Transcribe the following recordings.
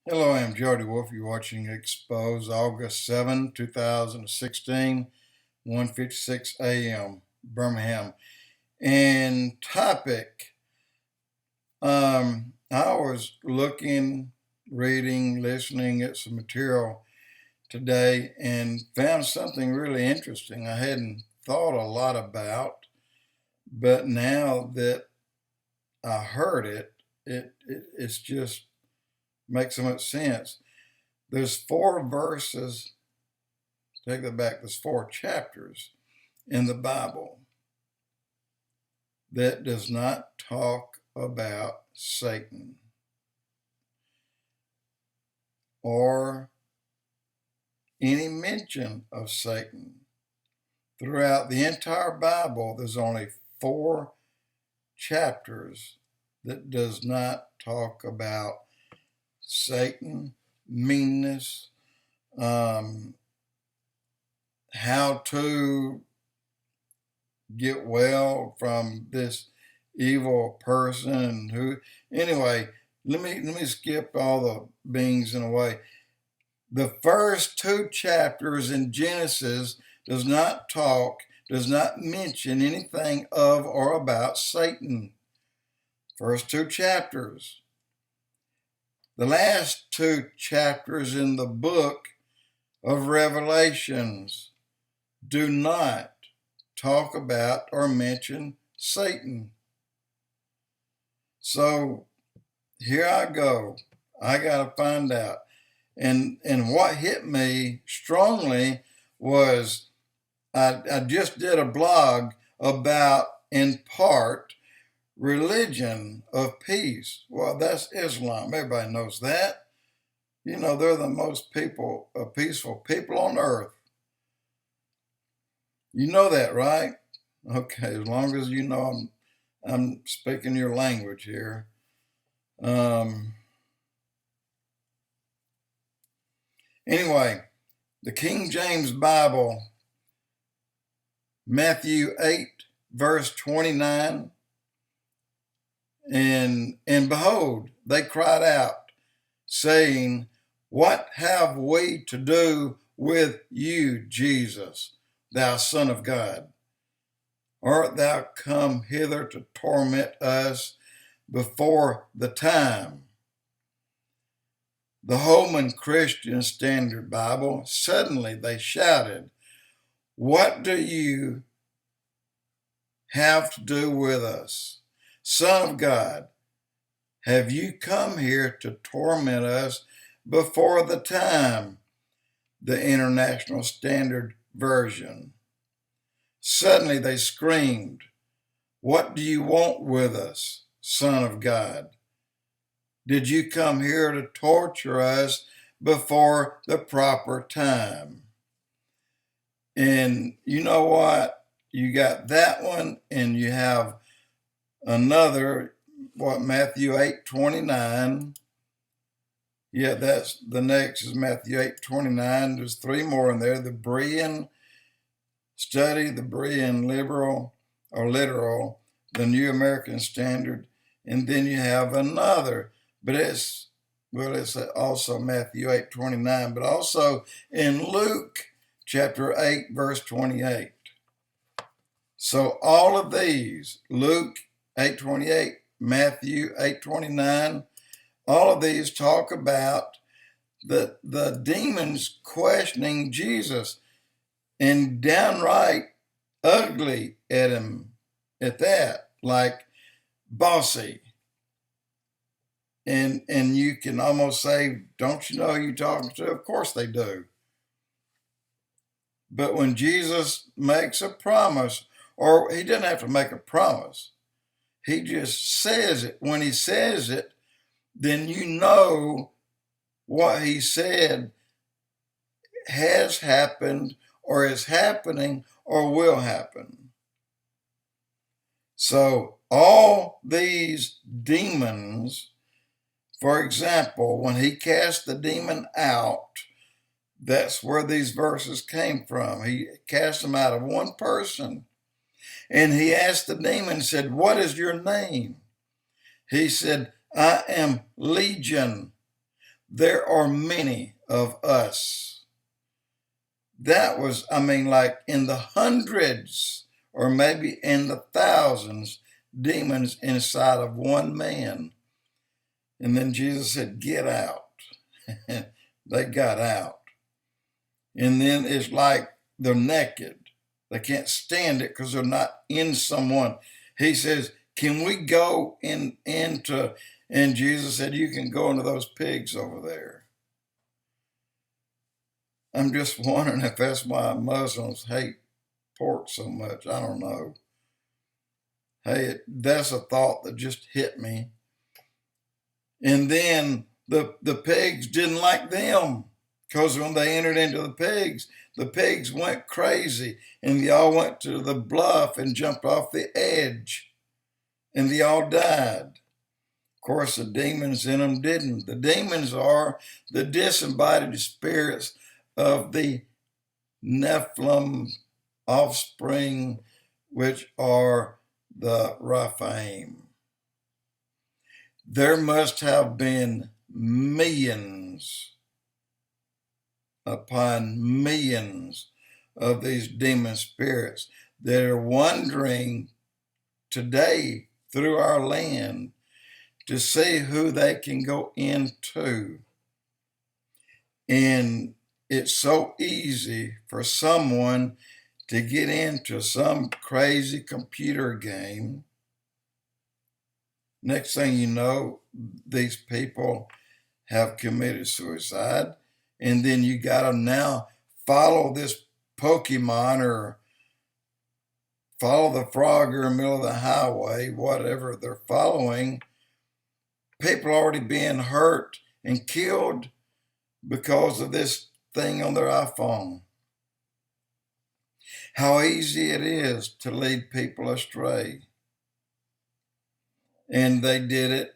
Hello, I'm Jody Wolf. You're watching Expoz, August 7, 2016, 1:56 a.m., Birmingham. And topic, I was looking, reading, listening at some material today and found something really interesting I hadn't thought a lot about, but now that I heard it's just makes so much sense. There's 4 verses. Take that back. There's 4 chapters in the Bible that does not talk about Satan or any mention of Satan. Throughout the entire Bible, there's only 4 chapters that does not talk about Satan, meanness, how to get well from this evil person who anyway let me skip all the beings in a way. The first 2 chapters in Genesis does not mention anything of or about Satan. First 2 chapters. The last 2 chapters in the book of Revelations do not talk about or mention Satan. So here I go. I got to find out. And what hit me strongly was I just did a blog about, in part, religion of peace. Well, that's Islam. Everybody knows that. You know, they're the most peaceful people on earth. You know that, right? Okay, as long as you know I'm speaking your language here. Anyway, the King James Bible, Matthew 8, verse 29, and behold, they cried out, saying, "What have we to do with you, Jesus, thou Son of God? Art thou come hither to torment us before the time?" The Holman Christian Standard Bible, suddenly they shouted, "What do you have to do with us? Son of God, have you come here to torment us before the time?" The International Standard Version. Suddenly they screamed, "What do you want with us, Son of God? Did you come here to torture us before the proper time?" And you know what? You got that one, and you have another, Matthew 8:29. Yeah, that's the next is Matthew 8:29. There's 3 more in there. The Berean study, the Berean literal, the New American Standard, and then you have another, but it's also Matthew 8:29, but also in Luke chapter 8, verse 28. So all of these, Luke 8:28, Matthew 8:29, all of these talk about the demons questioning Jesus and downright ugly at him at that, like bossy. And you can almost say, "Don't you know who you're talking to?" Of course they do. But when Jesus makes a promise, or he doesn't have to make a promise, he just says it. When he says it, then you know what he said has happened or is happening or will happen. So all these demons, for example, when he cast the demon out, that's where these verses came from. He cast them out of one person. And he asked the demon, said, "What is your name?" He said, "I am Legion," there are many of us. That was, like in the hundreds or maybe in the thousands, demons inside of one man. And then Jesus said, get out. They got out. And then it's like they're naked. They can't stand it because they're not in someone. He says, can we go into, and Jesus said, you can go into those pigs over there. I'm just wondering if that's why Muslims hate pork so much. I don't know. Hey, that's a thought that just hit me. And then the pigs didn't like them, because when they entered into the pigs went crazy, and they all went to the bluff and jumped off the edge, and they all died. Of course, the demons in them didn't. The demons are the disembodied spirits of the NEPHILIM offspring, which are the REPHAIM. There must have been millions upon millions of these demon spirits that are wandering today through our land to see who they can go into. And it's so easy for someone to get into some crazy computer game. Next thing you know, these people have committed suicide. And then you got to now follow this Pokemon or follow the Frogger in the middle of the highway, whatever they're following. People are already being hurt and killed because of this thing on their iPhone. How easy it is to lead people astray. And they did it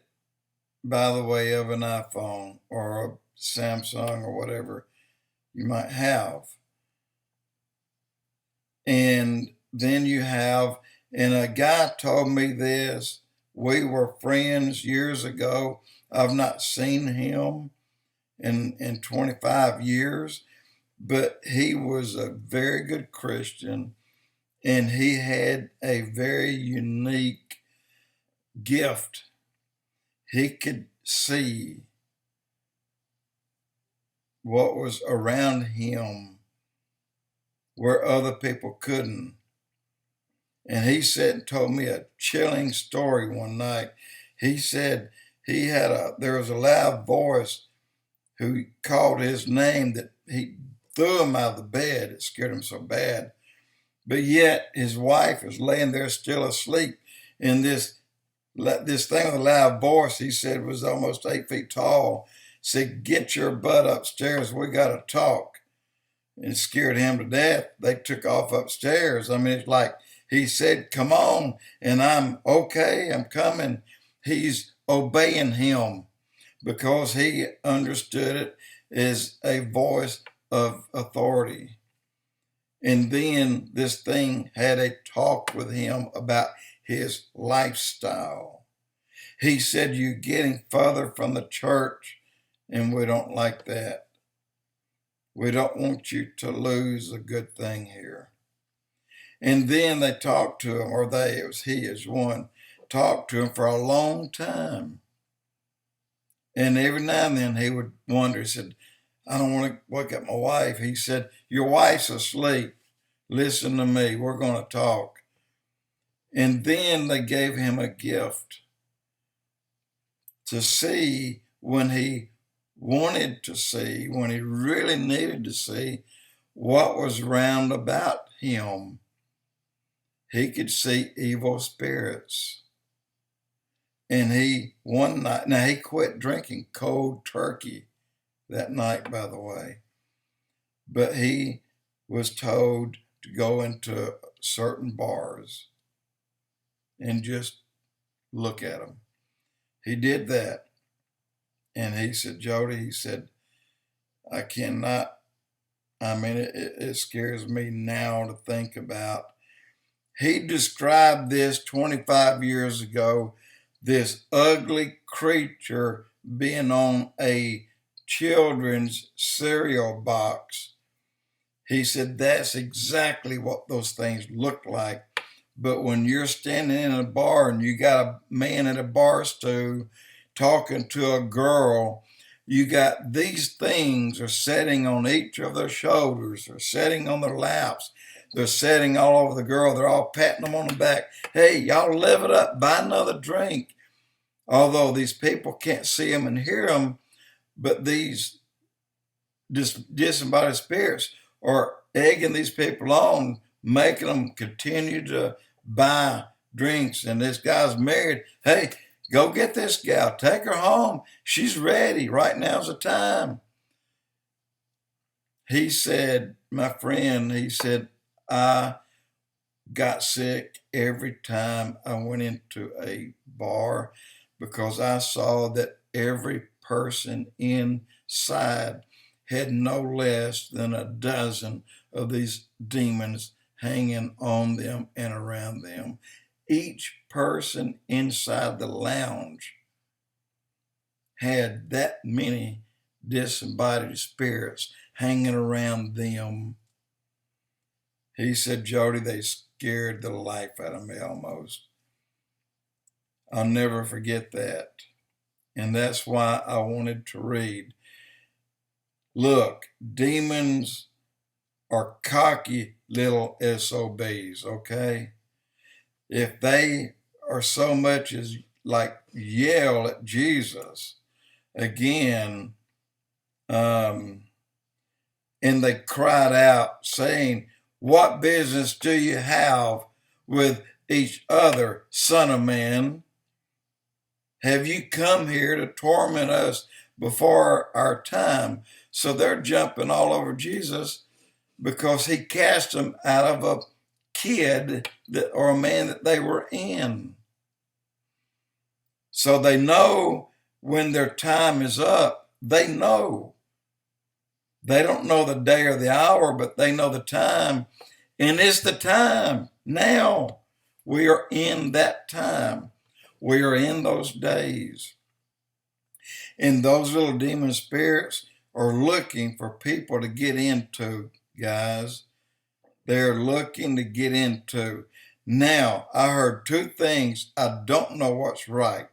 by the way of an iPhone or a Samsung or whatever you might have. And then you have, and a guy told me this, we were friends years ago. I've not seen him in 25 years, but he was a very good Christian, and he had a very unique gift. He could see what was around him where other people couldn't. And he said and told me a chilling story one night. He said there was a loud voice who called his name that he threw him out of the bed. It scared him so bad. But yet his wife was laying there still asleep. And this thing with a loud voice, he said, was almost 8 feet tall, said, get your butt upstairs. We got to talk. And it scared him to death. They took off upstairs. It's like he said, come on. And I'm okay. I'm coming. He's obeying him because he understood it as a voice of authority. And then this thing had a talk with him about his lifestyle. He said, you're getting further from the church, and we don't like that. We don't want you to lose a good thing here. And then they talked to him, or it was he as one, talked to him for a long time. And every now and then he would wonder, he said, I don't want to wake up my wife. He said, your wife's asleep. Listen to me. We're going to talk. And then they gave him a gift to see when he wanted to see, when he really needed to see what was round about him. He could see evil spirits. And one night, now he quit drinking cold turkey that night, by the way, but he was told to go into certain bars and just look at them. He did that. And he said, Jody, he said, I cannot, it scares me now to think about. He described this 25 years ago, this ugly creature being on a children's cereal box. He said that's exactly what those things look like. But when you're standing in a bar and you got a man at a bar stool talking to a girl, you got these things are sitting on each of their shoulders, they're sitting on their laps, they're sitting all over the girl, they're all patting them on the back. Hey, y'all live it up, buy another drink. Although these people can't see them and hear them, but these disembodied spirits are egging these people on, making them continue to buy drinks. And this guy's married. Hey, go get this gal, take her home. She's ready. Right now's the time. He said, my friend, he said, I got sick every time I went into a bar because I saw that every person inside had no less than a dozen of these demons hanging on them and around them. Each person inside the lounge had that many disembodied spirits hanging around them. He said, Jody, they scared the life out of me almost. I'll never forget that. And that's why I wanted to read. Look, demons are cocky little SOBs, okay? If they are so much as like yell at Jesus again, and they cried out saying, what business do you have with each other, Son of Man? Have you come here to torment us before our time? So they're jumping all over Jesus because he cast them out of a kid or a man that they were in. So they know when their time is up. They know. They don't know the day or the hour, but they know the time. And it's the time now. We are in that time. We are in those days. And those little demon spirits are looking for people to get into, guys. They're looking to get into. Now, I heard two things. I don't know what's right.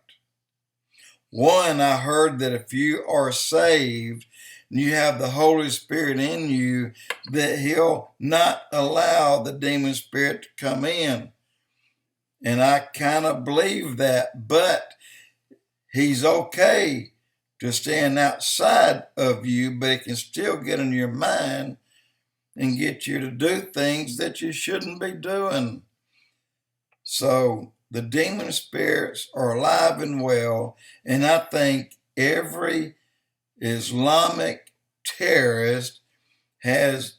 One, I heard that if you are saved and you have the Holy Spirit in you, that he'll not allow the demon spirit to come in. And I kind of believe that, but he's okay to stand outside of you, but he can still get in your mind and get you to do things that you shouldn't be doing. So the demon spirits are alive and well, and I think every Islamic terrorist has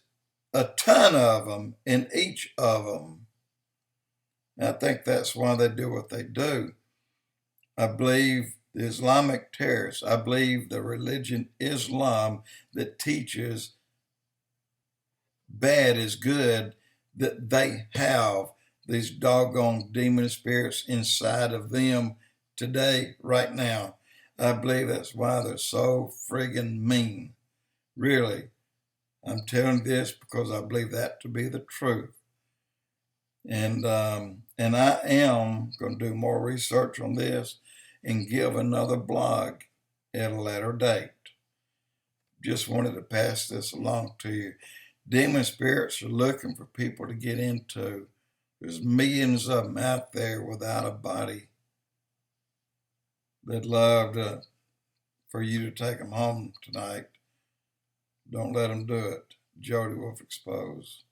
a ton of them in each of them. I think that's why they do what they do. I believe the Islamic terrorists, I believe the religion Islam that teaches bad is good, that they have these doggone demon spirits inside of them today, right now. I believe that's why they're so friggin' mean. Really. I'm telling this because I believe that to be the truth. And I am going to do more research on this and give another blog at a later date. Just wanted to pass this along to you. Demon spirits are looking for people to get into. There's millions of them out there without a body. They'd love for you to take them home tonight. Don't let them do it. Jody Wolf Expoz.